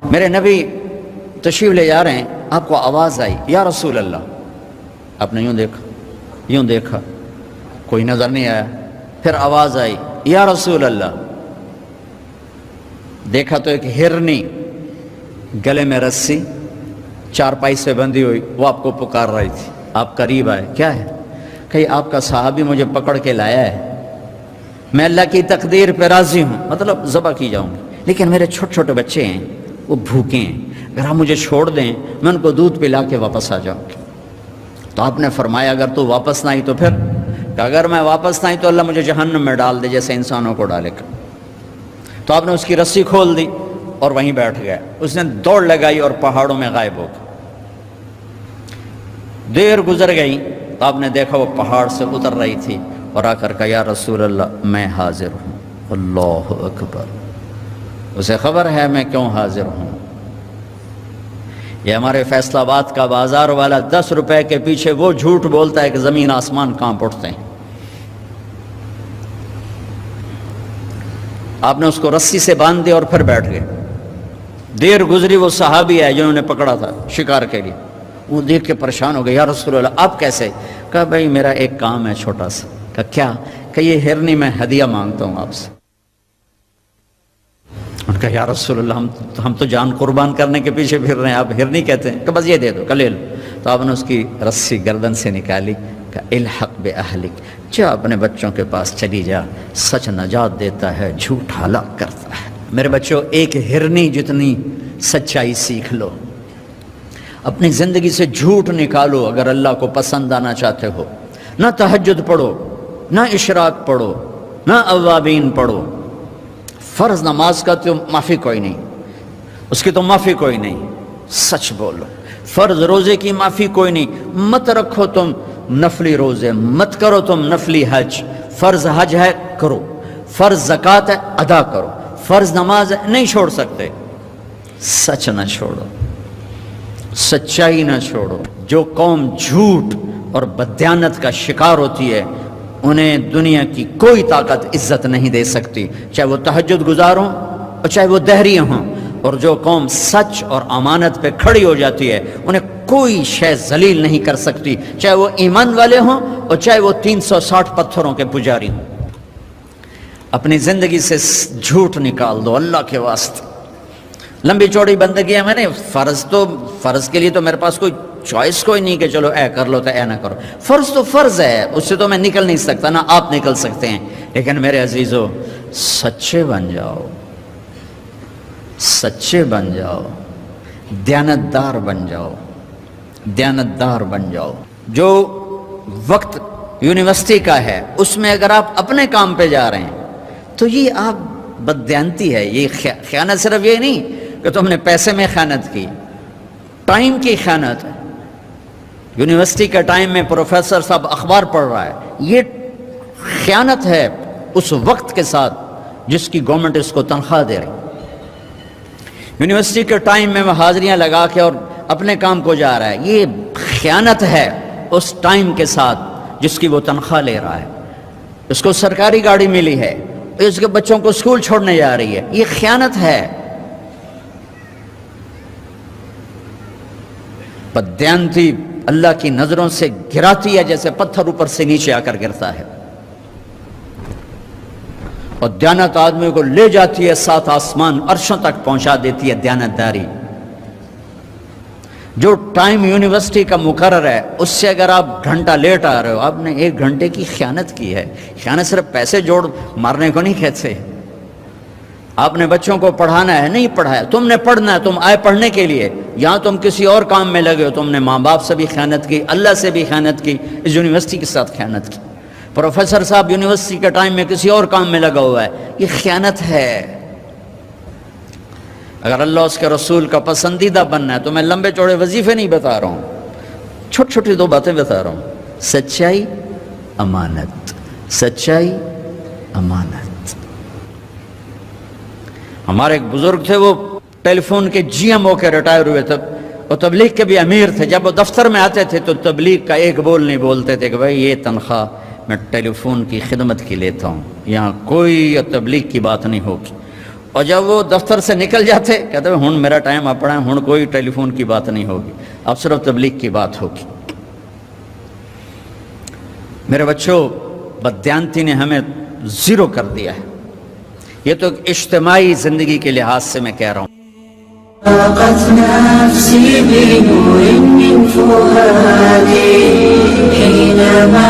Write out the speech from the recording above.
میرے نبی تشریف لے جا رہے ہیں، آپ کو آواز آئی یا رسول اللہ، آپ نے یوں دیکھا کوئی نظر نہیں آیا، پھر آواز آئی یا رسول اللہ، دیکھا تو ایک ہرنی گلے میں رسی چارپائی سے بندھی ہوئی وہ آپ کو پکار رہی تھی۔ آپ قریب آئے، کیا ہے؟ کہ آپ کا صحابی مجھے پکڑ کے لایا ہے، میں اللہ کی تقدیر پہ راضی ہوں، مطلب ذبح کی جاؤں گی، لیکن میرے چھوٹے چھوٹے بچے ہیں وہ بھوکے ہیں، اگر آپ مجھے چھوڑ دیں میں ان کو دودھ پلا کے واپس آ جاؤں گی۔ تو آپ نے فرمایا اگر تو واپس نہ آئی تو پھر؟ کہ اگر میں واپس نہ آئی تو اللہ مجھے جہنم میں ڈال دے جیسے انسانوں کو ڈالے گا۔ تو آپ نے اس کی رسی کھول دی اور وہیں بیٹھ گیا، اس نے دوڑ لگائی اور پہاڑوں میں غائب ہو گیا۔ دیر گزر گئی تو آپ نے دیکھا وہ پہاڑ سے اتر رہی تھی اور آ کر کہا یا رسول اللہ میں حاضر ہوں۔ اللہ اکبر، اسے خبر ہے میں کیوں حاضر ہوں۔ یہ ہمارے فیصل آباد کا بازار والا 10 روپے کے پیچھے وہ جھوٹ بولتا ہے کہ زمین آسمان کانپ اٹھتے ہیں۔ آپ نے اس کو رسی سے باندھ دیا اور پھر بیٹھ گئے۔ دیر گزری، وہ صحابی ہے جنہوں نے پکڑا تھا شکار کے لیے، وہ دیکھ کے پریشان ہو گئے، یا رسول اللہ آپ کیسے؟ کہا بھائی میرا ایک کام ہے چھوٹا سا۔ کہا کیا؟ کہ یہ ہرنی میں ہدیہ مانگتا ہوں آپ سے۔ انہوں نے کہا یا رسول اللہ ہم تو جان قربان کرنے کے پیچھے پھر رہے ہیں، آپ ہرنی کہتے ہیں؟ کہ بس یہ دے دو، لے لو۔ تو آپ نے اس کی رسی گردن سے نکالی، کہ الحق باہلک، جا اپنے بچوں کے پاس چلی جا، سچ نجات دیتا ہے، جھوٹ ہلاک کرتا ہے۔ میرے بچوں ایک ہرنی جتنی سچائی سیکھ لو، اپنی زندگی سے جھوٹ نکالو اگر اللہ کو پسند آنا چاہتے ہو۔ نہ تہجد پڑھو، نہ اشراق پڑھو، نہ اوابین پڑھو، فرض نماز کا تو معافی کوئی نہیں، اس کی تو معافی کوئی نہیں، سچ بولو۔ فرض روزے کی معافی کوئی نہیں، مت رکھو تم نفلی روزے، مت کرو تم نفلی حج۔ فرض حج ہے کرو، فرض زکوٰۃ ہے ادا کرو، فرض نماز ہے نہیں چھوڑ سکتے۔ سچ نہ چھوڑو، سچائی نہ چھوڑو۔ جو قوم جھوٹ اور بددیانت کا شکار ہوتی ہے انہیں دنیا کی کوئی طاقت عزت نہیں دے سکتی، چاہے وہ تہجد گزار ہوں اور چاہے وہ دہری ہوں۔ اور جو قوم سچ اور امانت پہ کھڑی ہو جاتی ہے انہیں کوئی شے ذلیل نہیں کر سکتی، چاہے وہ ایمان والے ہوں اور چاہے وہ 360 پتھروں کے پجاری ہوں۔ اپنی زندگی سے جھوٹ نکال دو اللہ کے واسطے۔ لمبی چوڑی بندگی ہے، میں نے فرض کے لیے تو میرے پاس کوئی چوائس کوئی نہیں کہ چلو اے کر لو تو اے نہ کرو۔ فرض تو فرض ہے، اس سے تو میں نکل نہیں سکتا، نہ آپ نکل سکتے ہیں۔ لیکن میرے عزیزو سچے بن جاؤ، سچے بن جاؤ، دیانتدار بن جاؤ، دیانتدار بن جاؤ۔ جو وقت یونیورسٹی کا ہے اس میں اگر آپ اپنے کام پہ جا رہے ہیں تو یہ آپ بددیانتی ہے۔ یہ خیانت صرف یہ نہیں کہ تم نے پیسے میں خیانت کی، ٹائم کی خیانت ہے۔ یونیورسٹی کے ٹائم میں پروفیسر صاحب اخبار پڑھ رہا ہے، یہ خیانت ہے اس وقت کے ساتھ جس کی گورنمنٹ اس کو تنخواہ دے رہی۔ یونیورسٹی کے ٹائم میں وہ حاضریاں لگا کے اور اپنے کام کو جا رہا ہے، یہ خیانت ہے اس ٹائم کے ساتھ جس کی وہ تنخواہ لے رہا ہے۔ اس کو سرکاری گاڑی ملی ہے، اس کے بچوں کو اسکول چھوڑنے جا رہی ہے، یہ خیانت ہے۔ بددیانتی اللہ کی نظروں سے گراتی ہے جیسے پتھر اوپر سے نیچے آ کر گرتا ہے، اور دیانت آدمی کو لے جاتی ہے 7 آسمان عرشوں تک پہنچا دیتی ہے دیانتداری۔ جو ٹائم یونیورسٹی کا مقرر ہے اس سے اگر آپ گھنٹہ لیٹ آ رہے ہو آپ نے 1 گھنٹے کی خیانت کی ہے۔ خیانت صرف پیسے جوڑ مارنے کو نہیں کہتے۔ آپ نے بچوں کو پڑھانا ہے، نہیں پڑھایا، تم نے پڑھنا ہے، تم آئے پڑھنے کے لیے، یہاں تم کسی اور کام میں لگے ہو، تم نے ماں باپ سے بھی خیانت کی، اللہ سے بھی خیانت کی، اس یونیورسٹی کے ساتھ خیانت کی۔ پروفیسر صاحب یونیورسٹی کے ٹائم میں کسی اور کام میں لگا ہوا ہے، یہ خیانت ہے۔ اگر اللہ اس کے رسول کا پسندیدہ بننا ہے تو میں لمبے چوڑے وظیفے نہیں بتا رہا ہوں، چھوٹی چھوٹی 2 باتیں بتا رہا ہوں۔ سچائی، امانت، سچائی، امانت۔ ہمارے ایک بزرگ تھے، وہ ٹیلی فون کے جی ایم ہو کے ریٹائر ہوئے تھے، وہ تبلیغ کے بھی امیر تھے۔ جب وہ دفتر میں آتے تھے تو تبلیغ کا ایک بول نہیں بولتے تھے کہ بھائی یہ تنخواہ میں ٹیلی فون کی خدمت کی لیتا ہوں، یہاں کوئی تبلیغ کی بات نہیں ہوگی۔ اور جب وہ دفتر سے نکل جاتے کہتے ہیں ہن میرا ٹائم اپنا ہے، ہن کوئی ٹیلی فون کی بات نہیں ہوگی، اب صرف تبلیغ کی بات ہوگی۔ میرے بچوں، بددیانتی نے ہمیں زیرو کر دیا ہے۔ یہ تو ایک اجتماعی زندگی کے لحاظ سے میں کہہ رہا ہوں۔ ضاقت نفسي بنور من فؤادي حينما